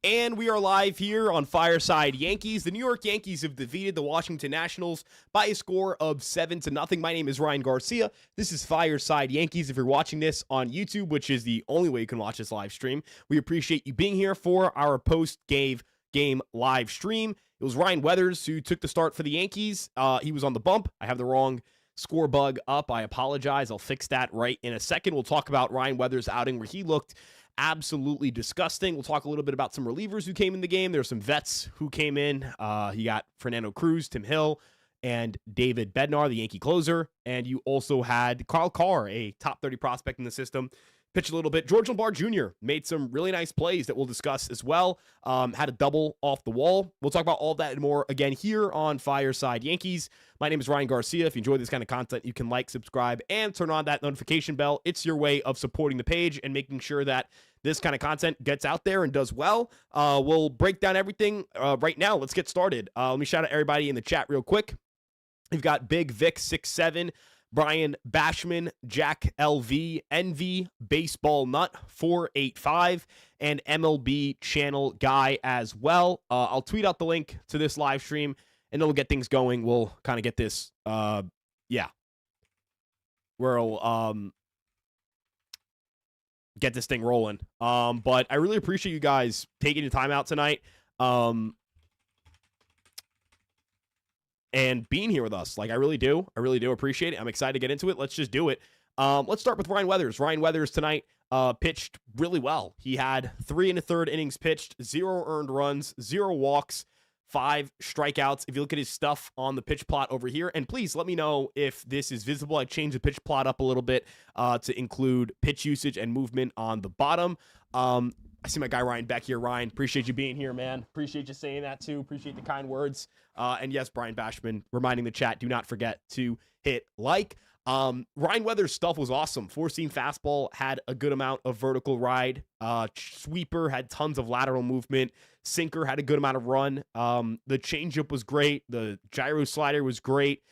And we are live here on Fireside Yankees. The New York Yankees have defeated the Washington Nationals by a score of 7-0. My name is Ryan Garcia. This is Fireside Yankees. If you're watching this on YouTube, which is the only way you can watch this live stream, we appreciate you being here for our post-game live stream. It was Ryan Weathers who took the start for the Yankees. He was on the bump. I have the wrong score bug up. I apologize. I'll fix that right in a second. We'll talk about Ryan Weathers' outing where he looked absolutely disgusting. We'll talk a little bit about some relievers who came in the game. There's some vets who came in. You got Fernando Cruz, Tim Hill, and David Bednar, the Yankee closer. And you also had Kyle Carr, a top 30 prospect in the system, pitch a little bit. George Lombardi Jr. made some really nice plays that we'll discuss as well. Had a double off the wall. We'll talk about all that and more again here on Fireside Yankees. My name is Ryan Garcia. If you enjoy this kind of content, you can like, subscribe, and turn on that notification bell. It's your way of supporting the page and making sure that this kind of content gets out there and does well. We'll break down everything right now. Let's get started. Let me shout out everybody in the chat real quick. We've got Big Vic 67, Brian Bashman, Jack LV, Envy, Baseball Nut 485, and MLB Channel Guy as well. I'll tweet out the link to this live stream, and then we'll get things going. We'll kind of get this, we'll get this thing rolling. But I really appreciate you guys taking the time out tonight. And being here with us. Like, I really do appreciate it. I'm excited to get into it. Let's just do it. Let's start with Ryan Weathers. Ryan Weathers tonight pitched really well. He had 3 1/3 innings pitched, 0 earned runs, 0 walks, 5 strikeouts. If you look at his stuff on the pitch plot over here, and please let me know if this is visible. I changed the pitch plot up a little bit to include pitch usage and movement on the bottom. I see my guy Ryan back here. Ryan, appreciate you being here, man. Appreciate you saying that too. Appreciate the kind words. And yes, Brian Bashman reminding the chat, do not forget to hit like. Ryan Weathers' stuff was awesome. 4-seam fastball had a good amount of vertical ride. Sweeper had tons of lateral movement. Sinker had a good amount of run. The changeup was great. The gyro slider was great.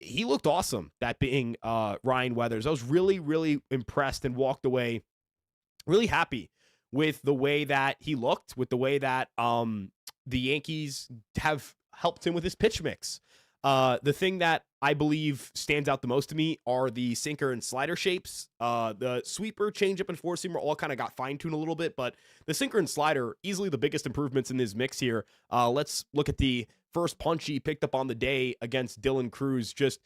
He looked awesome, that being Ryan Weathers. I was really, really impressed and walked away really happy with the way that he looked, with the way that the Yankees have helped him with his pitch mix. The thing that I believe stands out the most to me are the sinker and slider shapes. The sweeper, changeup, and 4-seamer all kind of got fine-tuned a little bit, but the sinker and slider, easily the biggest improvements in this mix here. Let's look at the first punch he picked up on the day against Dylan Cruz. Just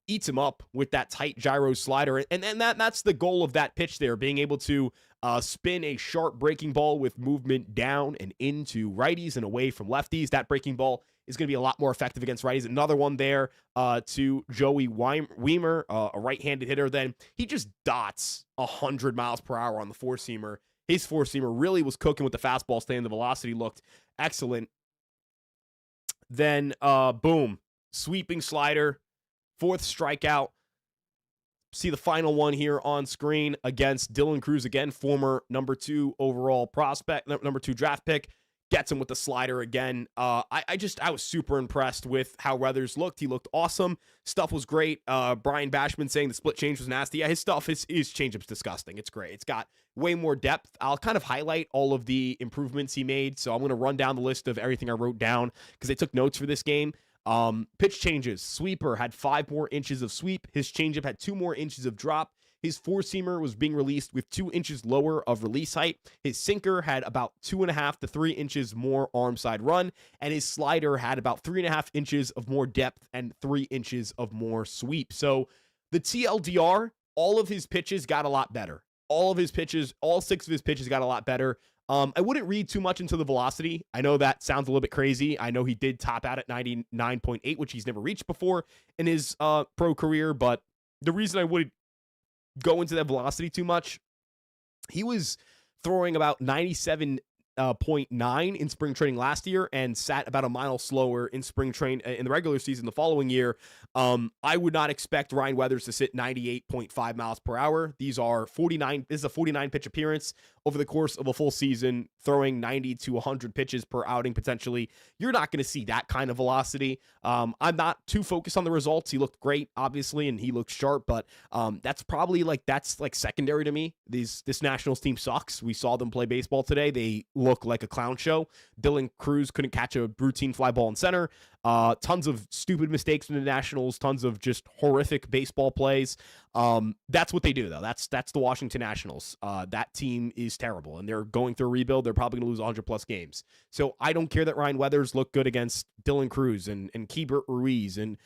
eats him up with that tight gyro slider. And that's the goal of that pitch there, being able to spin a sharp breaking ball with movement down and into righties and away from lefties. That breaking ball is going to be a lot more effective against righties. Another one there to Joey Weimer, a right-handed hitter. Then he just dots 100 miles per hour on the 4-seamer. His 4-seamer really was cooking with the fastball stand. The velocity looked excellent. Then, boom, sweeping slider, 4th strikeout. See the final one here on screen against Dylan Cruz again, former number 2 overall prospect, number 2 draft pick. Gets him with the slider again. I was super impressed with how Weathers looked. He looked awesome. Stuff was great. Brian Bashman saying the split change was nasty. Yeah, his stuff, his changeup's disgusting. It's great. It's got way more depth. I'll kind of highlight all of the improvements he made. So I'm going to run down the list of everything I wrote down because I took notes for this game. Pitch changes. Sweeper had 5 more inches of sweep. His changeup had 2 more inches of drop. His 4-seamer was being released with 2 inches lower of release height. His sinker had about 2.5 to 3 inches more arm side run, and his slider had about 3.5 inches of more depth and 3 inches of more sweep. So the TLDR, all of his pitches got a lot better. All 6 of his pitches got a lot better. I wouldn't read too much into the velocity. I know that sounds a little bit crazy. I know he did top out at 99.8, which he's never reached before in his pro career, but the reason I wouldn't go into that velocity too much, he was throwing about 97.9 in spring training last year and sat about a mile slower in spring train in the regular season the following year. I would not expect Ryan Weathers to sit 98.5 miles per hour. This is a 49 pitch appearance over the course of a full season, throwing 90 to 100 pitches per outing potentially. You're not going to see that kind of velocity. I'm not too focused on the results. He looked great, obviously, and he looked sharp, but that's probably like secondary to me. This Nationals team sucks. We saw them play baseball today. They look like a clown show. Dylan Cruz couldn't catch a routine fly ball in center. Tons of stupid mistakes from the Nationals, tons of just horrific baseball plays. That's what they do, though. That's the Washington Nationals. That team is terrible, and they're going through a rebuild. They're probably going to lose 100-plus games. So I don't care that Ryan Weathers looked good against Dylan Cruz and Keibert Ruiz and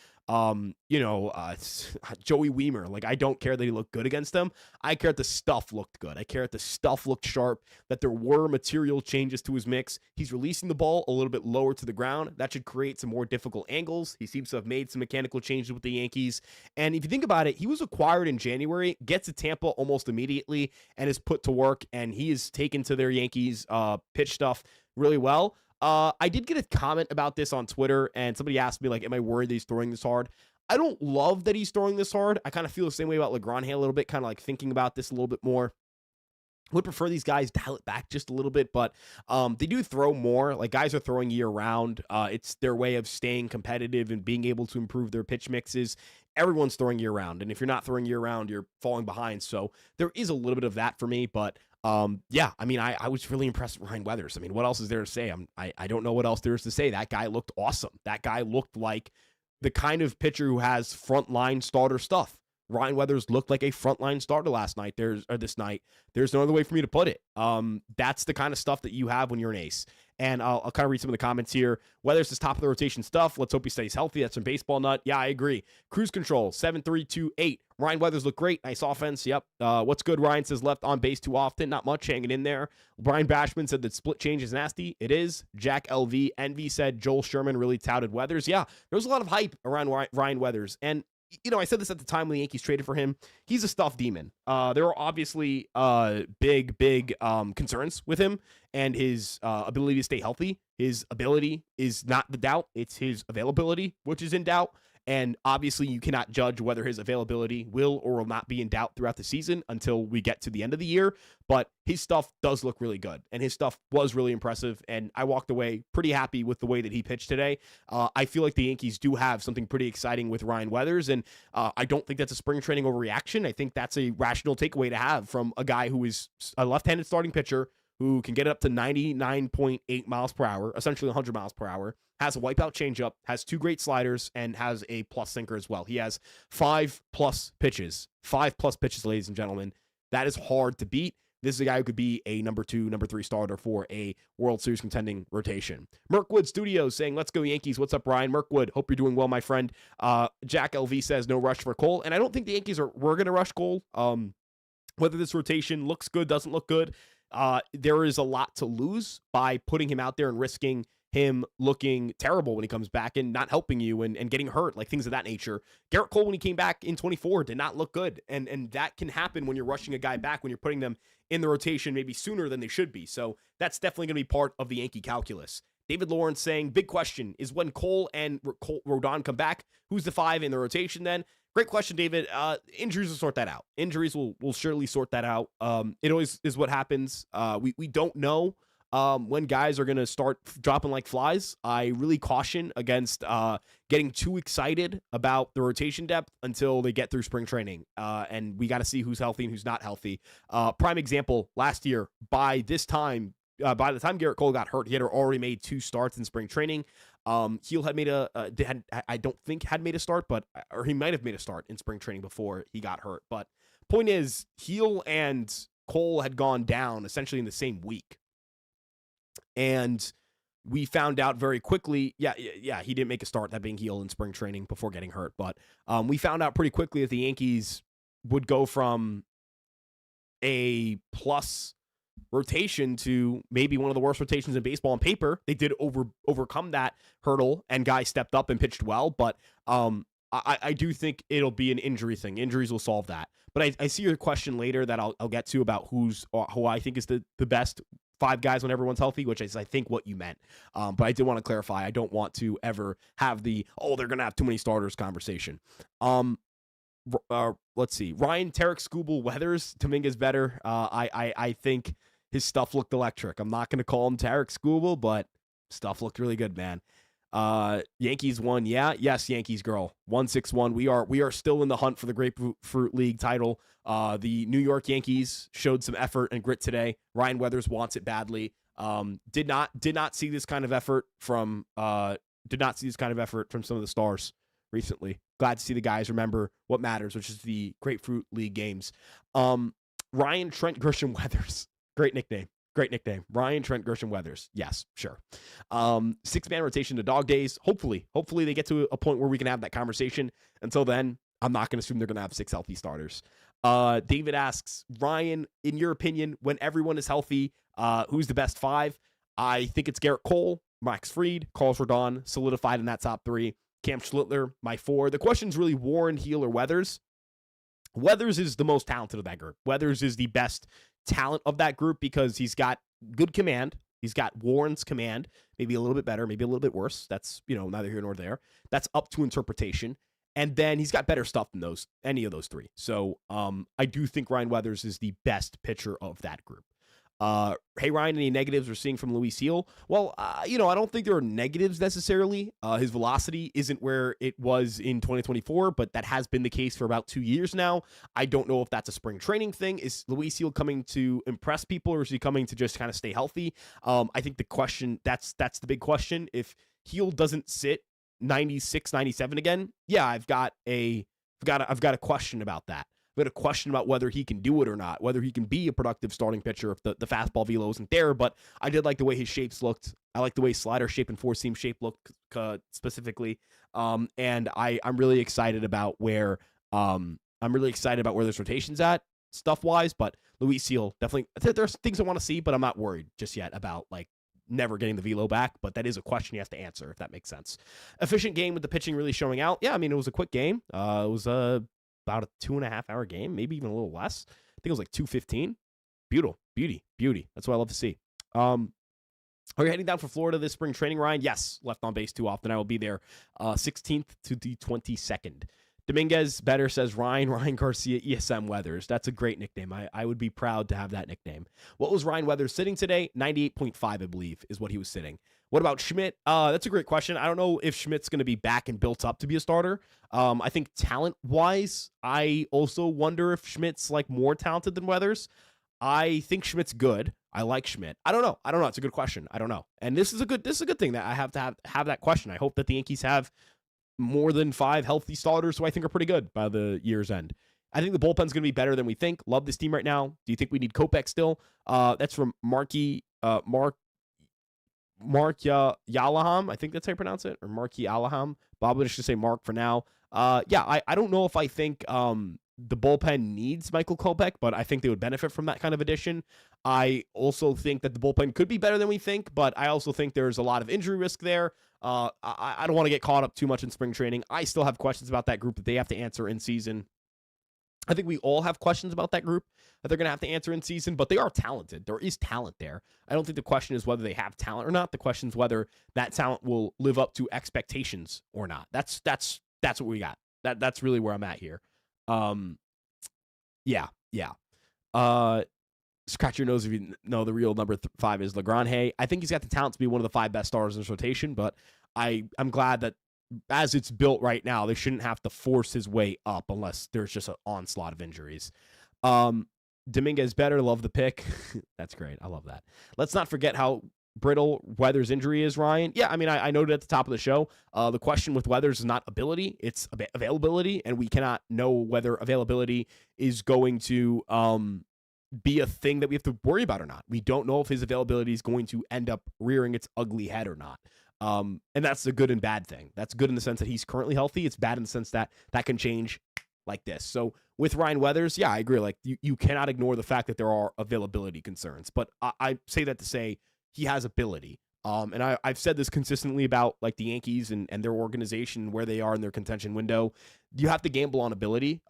Joey Weimer. Like, I don't care that he looked good against them. I care that the stuff looked good. I care that the stuff looked sharp, that there were material changes to his mix. He's releasing the ball a little bit lower to the ground. That should create some more difficult angles. He seems to have made some mechanical changes with the Yankees. And if you think about it, he was acquired in January, gets to Tampa almost immediately, and is put to work, and he is taken to their Yankees pitch stuff really well. I did get a comment about this on Twitter, and somebody asked me, like, am I worried that he's throwing this hard? I don't love that he's throwing this hard. I kind of feel the same way about LeGrand a little bit, kind of like thinking about this a little bit more. Would prefer these guys dial it back just a little bit, but they do throw more. Like, guys are throwing year round. It's their way of staying competitive and being able to improve their pitch mixes. Everyone's throwing year round, and if you're not throwing year round, you're falling behind. So there is a little bit of that for me, but yeah, I mean, I was really impressed with Ryan Weathers. I mean, what else is there to say? I don't know what else there is to say. That guy looked awesome. That guy looked like the kind of pitcher who has frontline starter stuff. Ryan Weathers looked like a frontline starter this night. There's no other way for me to put it. That's the kind of stuff that you have when you're an ace. And I'll kind of read some of the comments here. Weathers is top of the rotation stuff. Let's hope he stays healthy. That's some baseball nut. Yeah, I agree. Cruise control, 7-3-2-8. Ryan Weathers looked great. Nice offense. Yep. What's good? Ryan says left on base too often. Not much hanging in there. Brian Bashman said that split change is nasty. It is. Jack LV. Envy said Joel Sherman really touted Weathers. Yeah, there was a lot of hype around Ryan Weathers. And I said this at the time when the Yankees traded for him. He's a stuffed demon. There are obviously big concerns with him and his ability to stay healthy. His ability is not the doubt. It's his availability, which is in doubt. And obviously, you cannot judge whether his availability will or will not be in doubt throughout the season until we get to the end of the year. But his stuff does look really good, and his stuff was really impressive. And I walked away pretty happy with the way that he pitched today. I feel like the Yankees do have something pretty exciting with Ryan Weathers, and I don't think that's a spring training overreaction. I think that's a rational takeaway to have from a guy who is a left-handed starting pitcher who can get it up to 99.8 miles per hour, essentially 100 miles per hour, has a wipeout changeup, has 2 great sliders, and has a plus sinker as well. He has 5+ pitches. 5+ pitches, ladies and gentlemen. That is hard to beat. This is a guy who could be a number 2, number 3 starter for a World Series contending rotation. Merkwood Studios saying, let's go Yankees. What's up, Ryan? Merkwood, hope you're doing well, my friend. Jack LV says no rush for Cole. And I don't think the Yankees were going to rush Cole. Whether this rotation looks good, doesn't look good, there is a lot to lose by putting him out there and risking him looking terrible when he comes back and not helping you and getting hurt, like things of that nature. Garrett Cole, when he came back in 24, did not look good. And that can happen when you're rushing a guy back, when you're putting them in the rotation maybe sooner than they should be. So that's definitely going to be part of the Yankee calculus. David Lawrence saying, big question is when Cole and Rodon come back, who's the 5 in the rotation then? Great question, David. Injuries will sort that out. Injuries will surely sort that out. It always is what happens. We don't know when guys are going to start dropping like flies. I really caution against getting too excited about the rotation depth until they get through spring training. And we got to see who's healthy and who's not healthy. Prime example, last year, by the time Garrett Cole got hurt, he had already made 2 starts in spring training. Heel had made I don't think had made a start, or he might have made a start in spring training before he got hurt. But point is, Heel and Cole had gone down essentially in the same week. And we found out very quickly, he didn't make a start, that being Heel in spring training before getting hurt. But we found out pretty quickly that the Yankees would go from a plus rotation to maybe one of the worst rotations in baseball on paper. They did overcome that hurdle, and guys stepped up and pitched well. But I do think it'll be an injury thing. Injuries will solve that. But I see your question later that I'll get to about who I think is the best 5 guys when everyone's healthy, which is, I think, what you meant. But I did want to clarify. I don't want to ever have they're going to have too many starters conversation. Let's see. Ryan, Tarek, Skubal, Weathers, Dominguez better. I think his stuff looked electric. I'm not going to call him Tarek Skubal, but stuff looked really good, man. Yankees won. Yeah. Yes, Yankees girl. 1-6-1. We are still in the hunt for the Grapefruit League title. The New York Yankees showed some effort and grit today. Ryan Weathers wants it badly. Did not see this kind of effort from some of the stars recently. Glad to see the guys remember what matters, which is the Grapefruit League games. Ryan Trent Grisham Weathers. Great nickname. Great nickname. Ryan Trent Grisham Weathers. Yes, sure. 6-man rotation to dog days. Hopefully they get to a point where we can have that conversation. Until then, I'm not going to assume they're going to have 6 healthy starters. David asks, Ryan, in your opinion, when everyone is healthy, who's the best 5? I think it's Garrett Cole, Max Fried, Carlos Rodon, solidified in that top 3. Cam Schlittler, my 4. The question's really Warren, Heel, or Weathers. Weathers is the most talented of that group. Weathers is the best talent of that group because he's got good command. He's got Warren's command, maybe a little bit better, maybe a little bit worse. That's, neither here nor there. That's up to interpretation. And then he's got better stuff than any of those 3. So I do think Ryan Weathers is the best pitcher of that group. Hey, Ryan, any negatives we're seeing from Luis Heel? Well, I don't think there are negatives necessarily. His velocity isn't where it was in 2024, but that has been the case for about 2 years now. I don't know if that's a spring training thing. Is Luis Heel coming to impress people, or is he coming to just kind of stay healthy? I think the question, that's the big question. If Heel doesn't sit 96, 97 again, yeah, I've got a question about that. I've got a question about whether he can do it or not, whether he can be a productive starting pitcher if the fastball velo isn't there. But I did like the way his shapes looked. I like the way slider shape and 4-seam shape looked specifically. And I'm really excited about where this rotation's at stuff wise. But Luis Seal, definitely, there's things I want to see, but I'm not worried just yet about never getting the velo back. But that is a question he has to answer, if that makes sense. Efficient game with the pitching really showing out. Yeah, I mean, it was a quick game. It was about a 2.5-hour game, maybe even a little less. I think it was 2:15. Beauty. That's what I love to see. Are you heading down for Florida this spring training, Ryan? Yes, left on base too often. I will be there 16th to the 22nd. Dominguez better says Ryan Garcia, ESM Weathers. That's a great nickname. I would be proud to have that nickname. What was Ryan Weathers sitting today? 98.5, I believe, is what he was sitting. What about Schmidt? That's a great question. I don't know if Schmidt's going to be back and built up to be a starter. I think talent-wise, I also wonder if Schmidt's more talented than Weathers. I think Schmidt's good. I like Schmidt. I don't know. It's a good question. I don't know. And this is a good thing that I have to have that question. I hope that the Yankees have more than 5 healthy starters who I think are pretty good by the year's end. I think the bullpen's going to be better than we think. Love this team right now. Do you think we need Kopech still? That's from Mark Yalaham. I think that's how you pronounce it. Or Mark Yalaham. Bob would just say Mark for now. I don't know if I think the bullpen needs Michael Kopech, but I think they would benefit from that kind of addition. I also think that the bullpen could be better than we think, but I also think there's a lot of injury risk there. I don't want to get caught up too much in spring training. I still have questions about that group that they have to answer in season. I think we all have questions about that group that they're going to have to answer in season, but they are talented. There is talent there. I don't think the question is whether they have talent or not. The question is whether that talent will live up to expectations or not. That's what we got. That's really where I'm at here. Yeah. Scratch your nose if you know the real number 5 is Legrand. I think he's got the talent to be one of the 5 best stars in this rotation, but I'm glad that as it's built right now, they shouldn't have to force his way up unless there's just an onslaught of injuries. Dominguez better. Love the pick. That's great. I love that. Let's not forget how brittle Weathers' injury is, Ryan. Yeah, I mean, I noted at the top of the show, the question with Weathers is not ability, it's availability, and we cannot know whether availability is going to be a thing that we have to worry about or not. We don't know if his availability is going to end up rearing its ugly head or not. And that's a good and bad thing. That's good in the sense that he's currently healthy. It's bad in the sense that that can change like this. So with Ryan Weathers, yeah, I agree. You cannot ignore the fact that there are availability concerns, but I say that to say he has ability. And I've said this consistently about the Yankees and their organization, where they are in their contention window. You have to gamble on availability,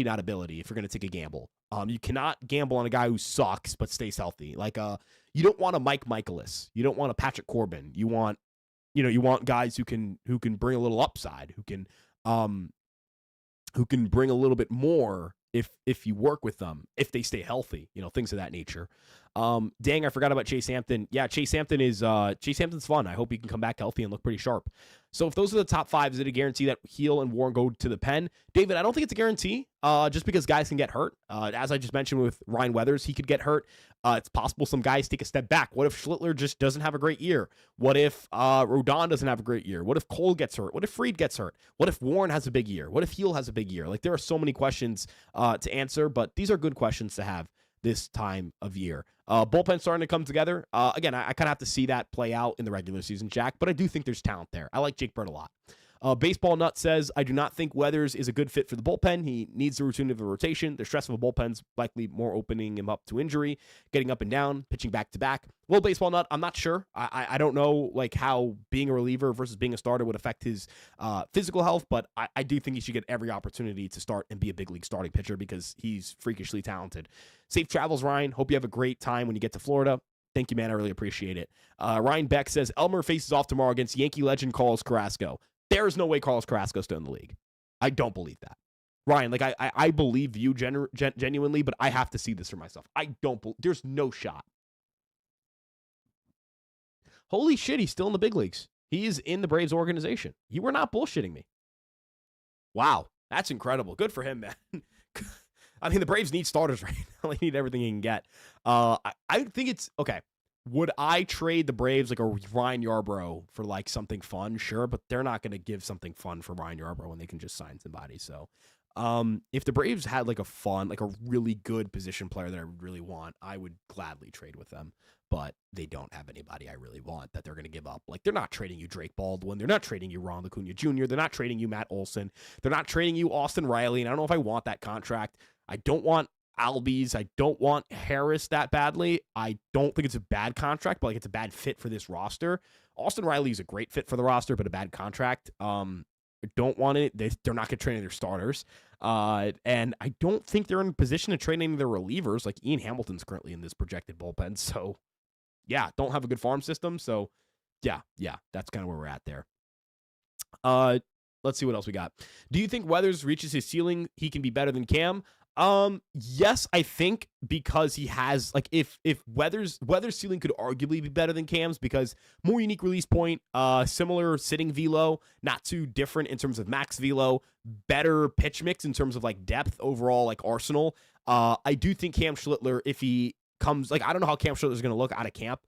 not ability, if you're going to take a gamble. You cannot gamble on a guy who sucks but stays healthy. You don't want a Mike Michaelis. You don't want a Patrick Corbin. You want guys who can bring a little upside, who can bring a little bit more if you work with them, if they stay healthy, things of that nature. Dang, I forgot about Chase Hampton. Yeah, Chase Hampton's fun. I hope he can come back healthy and look pretty sharp. So if those are the top five, is it a guarantee that Heel and Warren go to the pen? David, I don't think it's a guarantee, just because guys can get hurt. As I just mentioned with Ryan Weathers, he could get hurt. It's possible some guys take a step back. What if Schlittler just doesn't have a great year? What if Rodon doesn't have a great year? What if Cole gets hurt? What if Fried gets hurt? What if Warren has a big year? What if Heel has a big year? Like, there are so many questions to answer, but these are good questions to have this time of year. Bullpen starting to come together. Again, I kind of have to see that play out in the regular season, Jack, but I do think there's talent there. I like Jake Bird a lot. Baseball Nut says, I do not think Weathers is a good fit for the bullpen. He needs the routine of a rotation. The stress of a bullpen's likely more opening him up to injury, getting up and down, pitching back to back. Well, Baseball Nut, I'm not sure. I don't know like how being a reliever versus being a starter would affect his physical health, but I do think he should get every opportunity to start and be a big league starting pitcher because he's freakishly talented. Safe travels, Ryan. Hope you have a great time when you get to Florida. Thank you, man. I really appreciate it. Ryan Beck says, Elmer faces off tomorrow against Yankee legend Carlos Carrasco. There is no way Carlos Carrasco's still in the league. I don't believe that. Ryan, like I believe you genuinely, but I have to see this for myself. There's no shot. Holy shit, he's still in the big leagues. He is in the Braves organization. You were not bullshitting me. Wow, that's incredible. Good for him, man. I mean, the Braves need starters right now. They need everything he can get. I think it's okay. Would I trade the Braves like a Ryan Yarbrough for like something fun? Sure, but they're not going to give something fun for Ryan Yarbrough when they can just sign somebody. So if the Braves had like a really good position player that I would really want, I would gladly trade with them. But they don't have anybody I really want that they're going to give up. Like, they're not trading you Drake Baldwin. They're not trading you Ron Acuna Jr. They're not trading you Matt Olson. They're not trading you Austin Riley. And I don't know if I want that contract. I don't want Albies. I don't want Harris that badly. I don't think it's a bad contract, but like it's a bad fit for this roster. Austin Riley is a great fit for the roster, but a bad contract. I don't want it. They're not going to trade any of their starters. And I don't think they're in a position to trade any of their relievers. Like Ian Hamilton's currently in this projected bullpen. So yeah, don't have a good farm system. So yeah, that's kind of where we're at there. Let's see what else we got. Do you think Weathers reaches his ceiling? He can be better than Cam. Yes, I think because he has like if Weathers' ceiling could arguably be better than Cam's because more unique release point, similar sitting velo, not too different in terms of max velo, better pitch mix in terms of like depth overall, like arsenal. I do think Cam Schlittler, if he comes like I don't know how Cam Schlittler is going to look out of camp.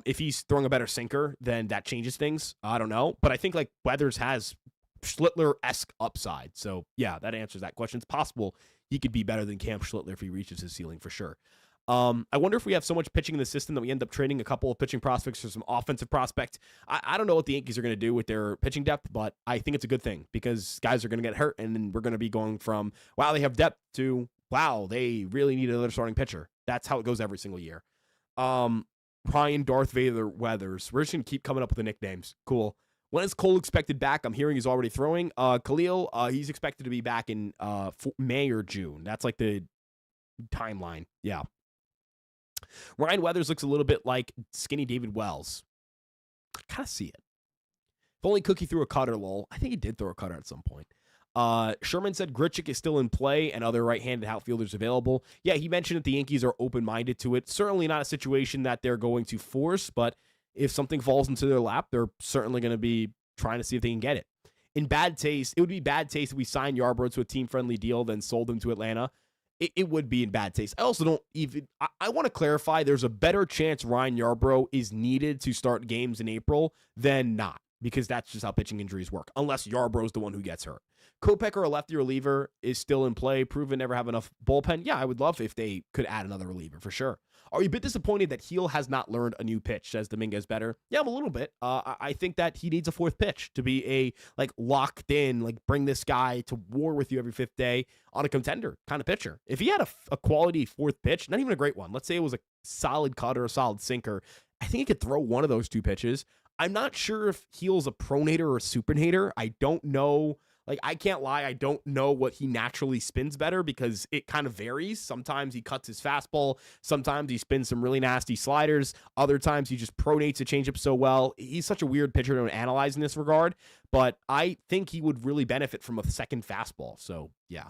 If he's throwing a better sinker, then that changes things. I don't know, but I think like Weathers has Schlittler-esque upside. So yeah, that answers that question. It's possible he could be better than Cam Schlittler if he reaches his ceiling for sure. I wonder if we have so much pitching in the system that we end up trading a couple of pitching prospects for some offensive prospects. I don't know what the Yankees are going to do with their pitching depth, but I think it's a good thing because guys are going to get hurt, and then we're going to be going from, wow, they have depth to, wow, they really need another starting pitcher. That's how it goes every single year. Ryan Darth Vader Weathers. We're just going to keep coming up with the nicknames. Cool. When is Cole expected back? I'm hearing he's already throwing. Khalil, he's expected to be back in May or June. That's like the timeline. Yeah. Ryan Weathers looks a little bit like skinny David Wells. I kind of see it. If only Cookie threw a cutter, lol. I think he did throw a cutter at some point. Sherman said Grichuk is still in play and other right-handed outfielders available. Yeah, he mentioned that the Yankees are open-minded to it. Certainly not a situation that they're going to force, but if something falls into their lap, they're certainly going to be trying to see if they can get it. In bad taste, it would be bad taste if we signed Yarbrough to a team-friendly deal, then sold him to Atlanta. It would be in bad taste. I also don't even... I want to clarify, there's a better chance Ryan Yarbrough is needed to start games in April than not, because that's just how pitching injuries work, unless Yarbrough's the one who gets hurt. Kopech or a lefty reliever is still in play. Proven never have enough bullpen. Yeah, I would love if they could add another reliever for sure. Are you a bit disappointed that Heel has not learned a new pitch? Says Dominguez better. Yeah, I'm a little bit. I think that he needs a fourth pitch to be a like locked in, like bring this guy to war with you every fifth day on a contender kind of pitcher. If he had a quality fourth pitch, not even a great one, let's say it was a solid cutter, a solid sinker, I think he could throw one of those two pitches. I'm not sure if Heel's a pronator or a supinator. I don't know. Like, I can't lie, I don't know what he naturally spins better because it kind of varies. Sometimes he cuts his fastball. Sometimes he spins some really nasty sliders. Other times he just pronates a changeup so well. He's such a weird pitcher to analyze in this regard, but I think he would really benefit from a second fastball. So, yeah.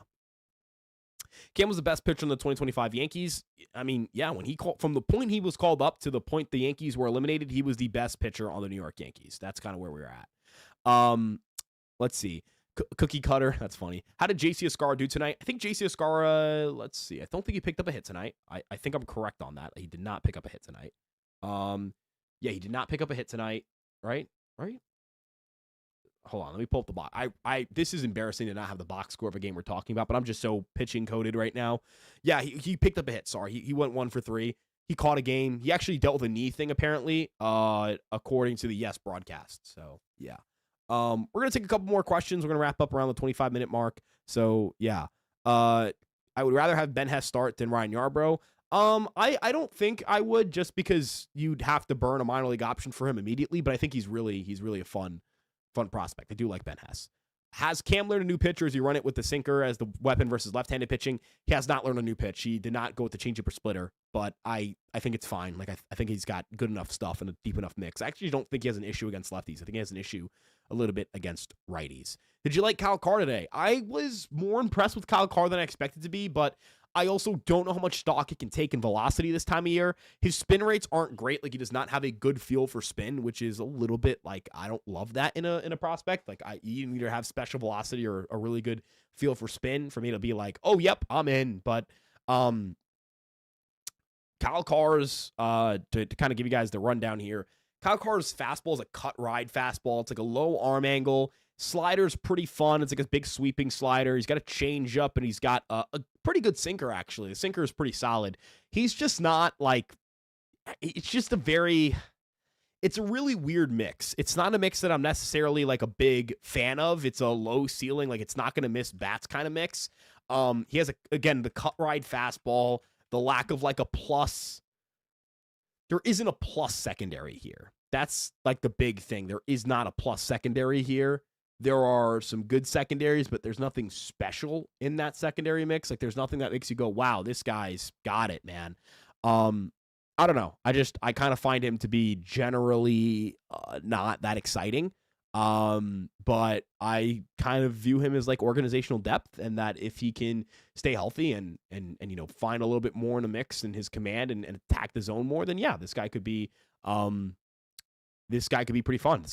Cam was the best pitcher in the 2025 Yankees. I mean, yeah, when he called, from the point he was called up to the point the Yankees were eliminated, he was the best pitcher on the New York Yankees. That's kind of where we were at. Let's see. Cookie Cutter. That's funny. How did JC Escarra do tonight? I think JC Escarra, let's see. I don't think he picked up a hit tonight. I think I'm correct on that. He did not pick up a hit tonight. Yeah, he did not pick up a hit tonight. Right? Hold on, let me pull up the box. This is embarrassing to not have the box score of a game we're talking about, but I'm just so pitching coded right now. Yeah, he picked up a hit. Sorry, he went 1 for 3. He caught a game. He actually dealt with a knee thing apparently, according to the Yes broadcast. So yeah, we're gonna take a couple more questions. We're gonna wrap up around the 25-minute mark. So yeah, I would rather have Ben Hess start than Ryan Yarbrough. I don't think I would, just because you'd have to burn a minor league option for him immediately. But I think he's really a fun prospect. I do like Ben Hess. Has Cam learned a new pitch, or does he run it with the sinker as the weapon versus left-handed pitching? He has not learned a new pitch. He did not go with the changeup or splitter, but I think it's fine. Like, I think he's got good enough stuff and a deep enough mix. I actually don't think he has an issue against lefties. I think he has an issue a little bit against righties. Did you like Kyle Carr today? I was more impressed with Kyle Carr than I expected to be, but I also don't know how much stock it can take in velocity this time of year. His spin rates aren't great. Like, he does not have a good feel for spin, which is a little bit like, I don't love that in a prospect. Like, you either have special velocity or a really good feel for spin for me to be like, oh, yep, I'm in. But Kyle Carr's, to kind of give you guys the rundown here, Kyle Carr's fastball is a cut ride fastball. It's like a low arm angle. Slider's pretty fun. It's like a big sweeping slider. He's got a change up, and he's got a pretty good sinker, actually. The sinker is pretty solid. He's just not like, it's a really weird mix. It's not a mix that I'm necessarily like a big fan of. It's a low ceiling, like it's not going to miss bats kind of mix. He has, again, the cut ride fastball, the lack of like a plus. There isn't a plus secondary here. That's like the big thing. There is not a plus secondary here. There are some good secondaries, but there's nothing special in that secondary mix. Like, there's nothing that makes you go, wow, this guy's got it, man. I don't know. I kind of find him to be generally not that exciting. But I kind of view him as like organizational depth, and that if he can stay healthy and find a little bit more in the mix in his command and attack the zone more, then yeah, this guy could be pretty fun.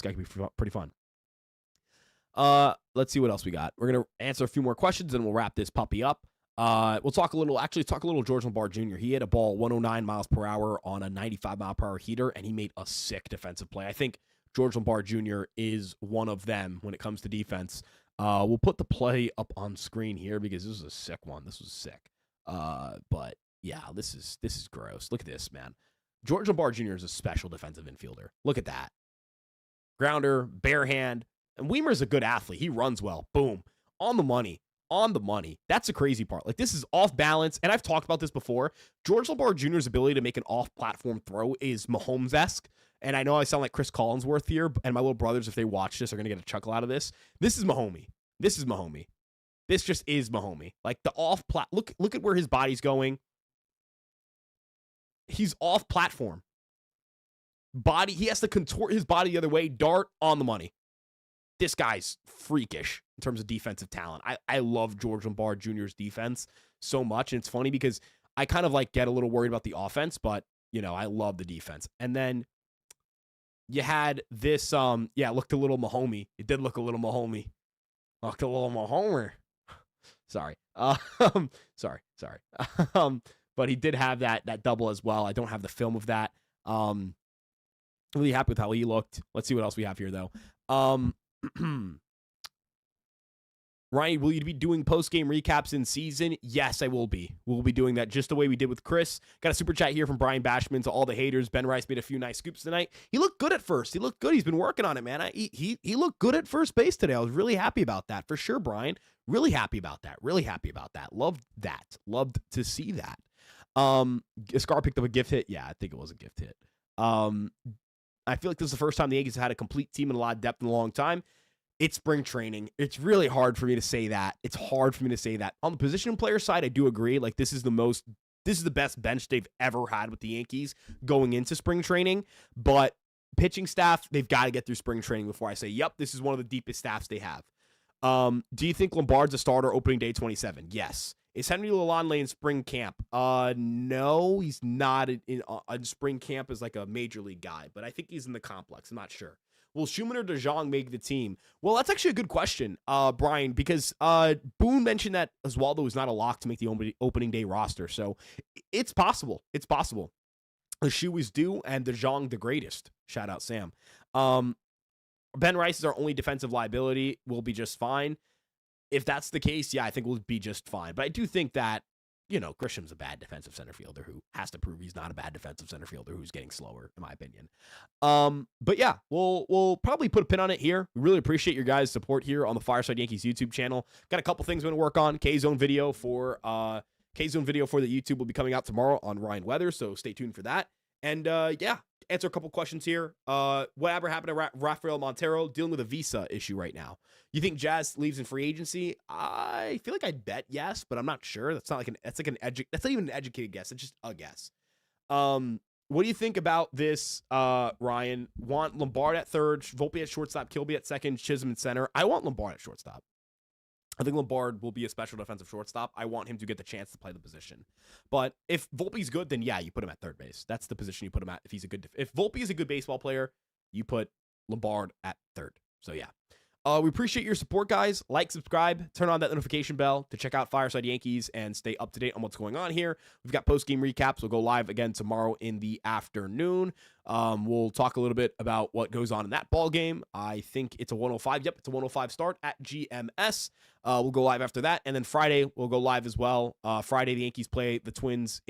Let's see what else we got. We're going to answer a few more questions and we'll wrap this puppy up. We'll talk a little George Lombard Jr. He hit a ball 109 miles per hour on a 95 mile per hour heater, and he made a sick defensive play. I think George Lombard Jr. is one of them when it comes to defense. We'll put the play up on screen here because this is a sick one. This was sick. But yeah, this is gross. Look at this, man. George Lombard Jr. is a special defensive infielder. Look at that. Grounder, bare hand. And Weimer's a good athlete. He runs well. Boom. On the money. That's the crazy part. Like, this is off balance. And I've talked about this before. George Lombard Jr.'s ability to make an off-platform throw is Mahomes-esque. And I know I sound like Chris Collinsworth here, and my little brothers, if they watch this, are going to get a chuckle out of this. This is Mahomey. This just is Mahomey. Like, the look at where his body's going. He's off-platform. He has to contort his body the other way. Dart on the money. This guy's freakish in terms of defensive talent. I love George Lombard Jr.'s defense so much. And it's funny because I kind of like get a little worried about the offense, but I love the defense. And then you had this, looked a little Mahomey. It did look a little Mahomey. Looked a little Mahomer. Sorry. Sorry. But he did have that double as well. I don't have the film of that. Really happy with how he looked. Let's see what else we have here, though. Ryan, will you be doing post-game recaps in season? Yes, I will be. We'll be doing that just the way we did with Chris. Got a super chat here from Brian Bashman to all the haters. Ben Rice made a few nice scoops tonight. He looked good at first. He looked good. He's been working on it, man. He looked good at first base today. I was really happy about that. For sure, Brian. Really happy about that. Loved that. Loved to see that. Scar picked up a gift hit. Yeah, I think it was a gift hit. I feel like this is the first time the Yankees have had a complete team and a lot of depth in a long time. It's spring training. It's really hard for me to say that. On the position player side, I do agree. Like, this is the best bench they've ever had with the Yankees going into spring training. But pitching staff, they've got to get through spring training before I say, yep, this is one of the deepest staffs they have. Do you think Lombard's a starter opening day 27? Yes. Is Henry Lalonde in spring camp? No, he's not in spring camp as like a major league guy, but I think he's in the complex. I'm not sure. Will Schumann or DeJong make the team? Well, that's actually a good question, Brian, because Boone mentioned that Oswaldo was not a lock to make the opening day roster. So it's possible. It's possible. The shoe is due and DeJong the greatest. Shout out Sam. Ben Rice is our only defensive liability. We'll be just fine. If that's the case, yeah, I think we'll be just fine. But I do think that, Grisham's a bad defensive center fielder who has to prove he's not a bad defensive center fielder who's getting slower, in my opinion. But yeah, we'll probably put a pin on it here. We really appreciate your guys' support here on the Fireside Yankees YouTube channel. Got a couple things we're going to work on. K-Zone video for the YouTube will be coming out tomorrow on Ryan Weathers, so stay tuned for that. And yeah, answer a couple questions here. Whatever happened to Rafael Montero dealing with a visa issue right now? You think Jazz leaves in free agency? I feel like I'd bet yes, but I'm not sure. That's not that's not even an educated guess. It's just a guess. What do you think about this, Ryan? Want Lombard at third, Volpe at shortstop, Kilby at second, Chisholm at center? I want Lombard at shortstop. I think Lombard will be a special defensive shortstop. I want him to get the chance to play the position. But if Volpe's good, then yeah, you put him at third base. That's the position you put him at. If Volpe is a good baseball player, you put Lombard at third. So yeah. We appreciate your support, guys. Like, subscribe, turn on that notification bell to check out Fireside Yankees and stay up to date on what's going on here. We've got post-game recaps. We'll go live again tomorrow in the afternoon. We'll talk a little bit about what goes on in that ball game. I think it's a 105. Yep, it's a 105 start at GMS. We'll go live after that. And then Friday, we'll go live as well. Friday, the Yankees play the Twins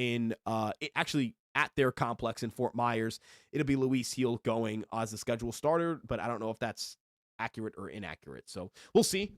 actually at their complex in Fort Myers. It'll be Luis Heel going as the schedule starter, but I don't know if that's accurate or inaccurate. So we'll see.